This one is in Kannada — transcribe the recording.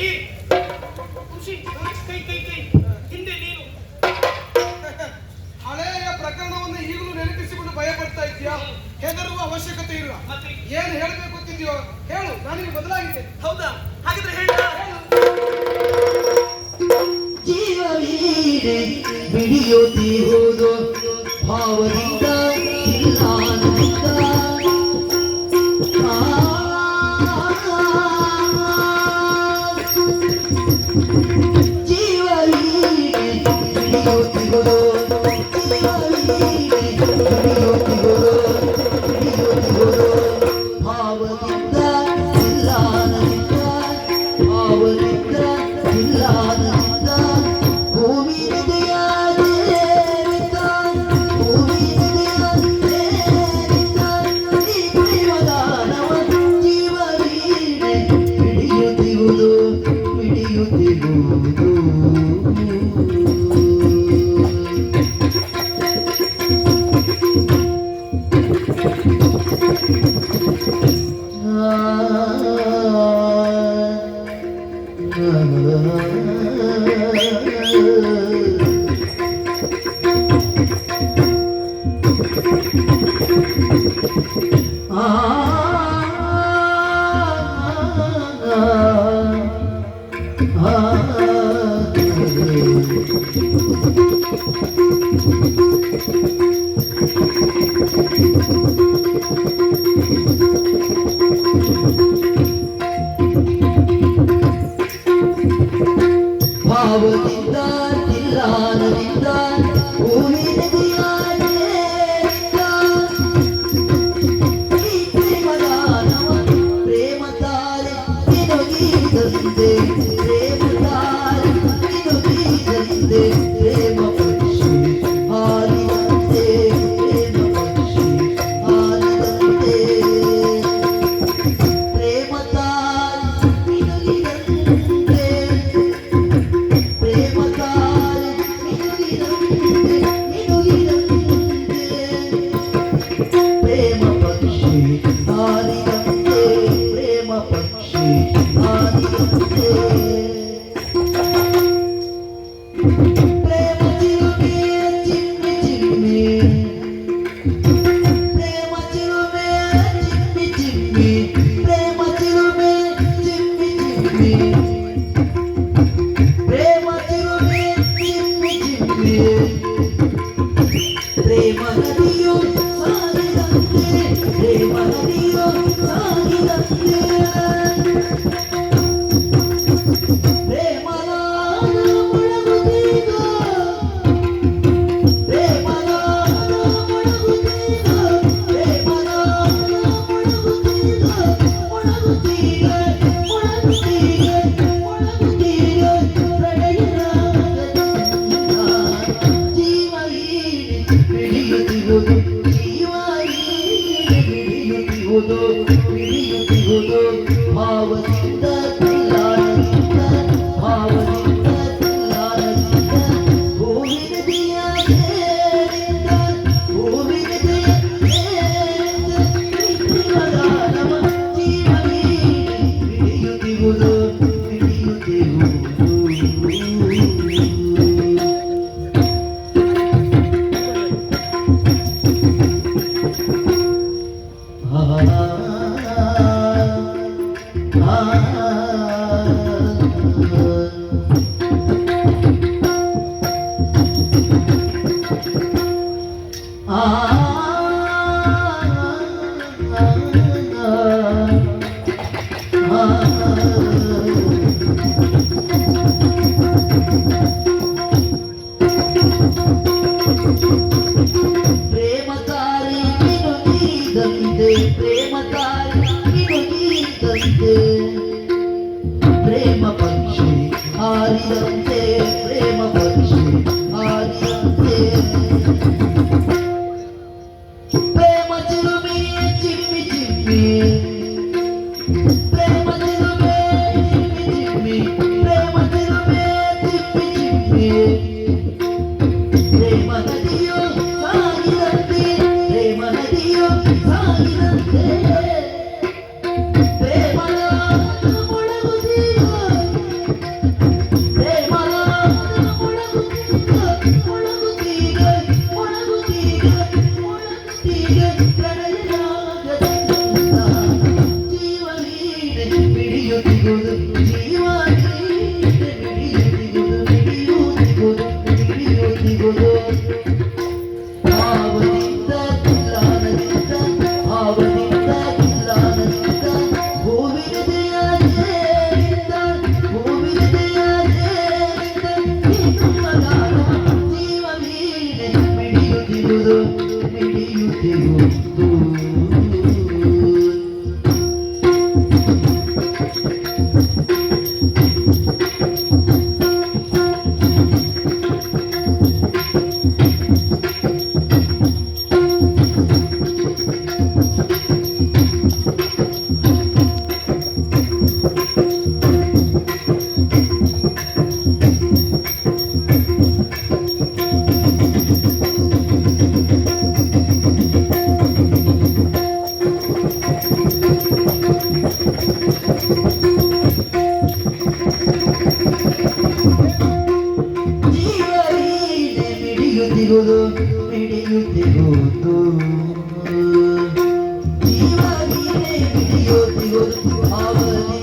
ಈ ಖುಷಿ ಕೈ ಕೈ ಕೈ ಹಿಂದೆ ನೀನು ಹಳೆಯ ಪ್ರಕರಣವನ್ನು ಈಗಲೂ ನೆನಪಿಸಿಕೊಂಡು ಭಯ ಪಡ್ತಾ ಇದೆಯಾ? ಹೆದರುವ ಅವಶ್ಯಕತೆ ಇಲ್ಲ. ಏನು ಹೇಳಬೇಕು ಅಂತಿದ್ಯೋ ಹೇಳು, ನಾನಿಗೆ ಬದಲಾಗಿದೆ. ಹೌದಾ? ಹಾಗಿದ್ರೆ ಹೇಳ. ಜೀವವೀರೆ ಬಿಡಿಯುತ್ತಿರುವುದು ಭಾವದಿಂದ ಇಲ್ಲಾನಂದ ಜೀವವೀರೆ ಬಿಡಿಯುತ್ತಿರುವುದು ಭಾವದಿಂದ ಇಲ್ಲಾನಂದ ಭಾವದಿಂದ ಇಲ್ಲಾನಂದ ಭೂಮಿ ಹೃದಯದಿಂದ ಭೂಮಿ ಹೃದಯದಿಂದ ಈ ಪ್ರೇಮದಾನವ ಜೀವವೀಣೆ ಹಿಡಿಯುತ್ತಿರುವುದು ಹಿಡಿಯುತ್ತಿರುವುದು ಭಾವದಿಂದ ಇಲ್ಲಾನದಿಂದ ಭೂಮಿ ನದಿಯಾಡಿದ ಈ ಪ್ರೇಮದಾನವ ಪ್ರೇಮ ತಾರೆ ನಿನಗೀದಂತೆ ಪ್ರೇಮ ತಾರೆ ನಿನಗೀದಂತೆ ಪ್ರೇಮ ಪಕ್ಷಿ ಹಾರಿದಂತೆ ಪ್ರೇಮ ಪಕ್ಷಿ ಹಾರಿದಂತೆ ಪ್ರೇಮ ತಾರೆ ನಿನಗೀದಂತೆ ಪ್ರೇಮ ತಾರೆ ನಿನಗೀದಂತೆ ನಿನಗೀದಂತೆ ಪ್ರೇಮ ಪಕ್ಷಿ ಹಾರಿದಂತೆ ಪ್ರೇಮ ಪಕ್ಷಿ ಹಾರಿದಂತೆ ಪ್ರೇಮ ಚಿಲುಮೆ ಚಿಮ್ಮಿ ಚಿಮ್ಮಿ ಪ್ರೇಮ ಚಿಲುಮೆ ಚಿಮ್ಮಿ ಚಿಮ್ಮಿ ಪ್ರೇಮ ಚಿಲುಮೆ ಚಿಮ್ಮಿ ಚಿಮ್ಮಿ ಪ್ರೇಮ ಚಿಲುಮೆ ಚಿಮ್ಮಿ ಚಿಮ್ಮಿ ಪ್ರೇಮ ನದಿಯು ಸಾಗಿದಂತೆ ಪ್ರೇಮ ನದಿಯು ಸಾಗಿದಂತೆ ಪ್ರೇಮನಾದ ಮೊಳಗುತ್ತೀಗ ಪ್ರೇಮನಾದ ಮೊಳಗುತ್ತೀಗ ಪ್ರೇಮನಾದ ಮೊಳಗುತ್ತೀಗ ಮೊಳಗುತ್ತೀಗ ಮೊಳಗುತ್ತೀಗ ಮೊಳಗುತ್ತೀಗ ಪ್ರಣಯರಾಗದಿಂದ ಜೀವವೀಣೆ ಹಿಡಿಯುತ್ತಿರುವುದು ಜೀವವೀಣೆ ಹಿಡಿಯುತ್ತಿರುವುದು ಹಿಡಿಯುತ್ತಿರುವುದು ಭಾವದಿಂದ ಇಲ್ಲಾನಂದ ಭಾವದಿಂದ ಇಲ್ಲಾನಂದ ಭೂಮಿ ನದಿಯ ಸೇರಿದ ಭೂಮಿ ನದಿಯ ಸೇರಿದ ಈ ಪ್ರೇಮದಾನವ ಜೀವವೀಣೆ ಹಿಡಿಯುತ್ತಿರುವುದು ಹಿಡಿಯುತ್ತಿರುವುದು ಪ್ರೇಮಕಾರಿ ನಿನಗೀದಂತೆ ಪ್ರೇಮಕಾರಿ ನಿನಗೀದಂತೆ ಪ್ರೇಮ ಪಕ್ಷಿ ಹಾರಿದಂತೆ ಪ್ರೇಮ ಪಕ್ಷಿ ಹಾರಿದಂತೆ ಪ್ರೇಮ ಚಿಲುಮೆ ಚಿಮ್ಮಿ ಚಿಮ್ಮಿ ಪ್ರೇಮ ಚಿಲುಮೆ ಚಿಮ್ಮಿ ಚಿಮ್ಮಿ ಪ್ರೇಮ ಚಿಲುಮೆ ಚಿಮ್ಮಿ ಚಿಮ್ಮಿ ಪ್ರೇಮ ನದಿಯು ಸಾಗಿದಂತೆ ಪ್ರೇಮ ನದಿಯು ಸಾಗಿದಂತೆ ಪ್ರೇಮನಾದ ಮೊಳಗುತ್ತೀಗ ಬಂದು ಮಿಡಿಯುತ್ತಿರುವುದು ಜೀವ ನೀನೇ ಮಿಡಿಯುತ್ತಿರುವುದು ಅವಧಿ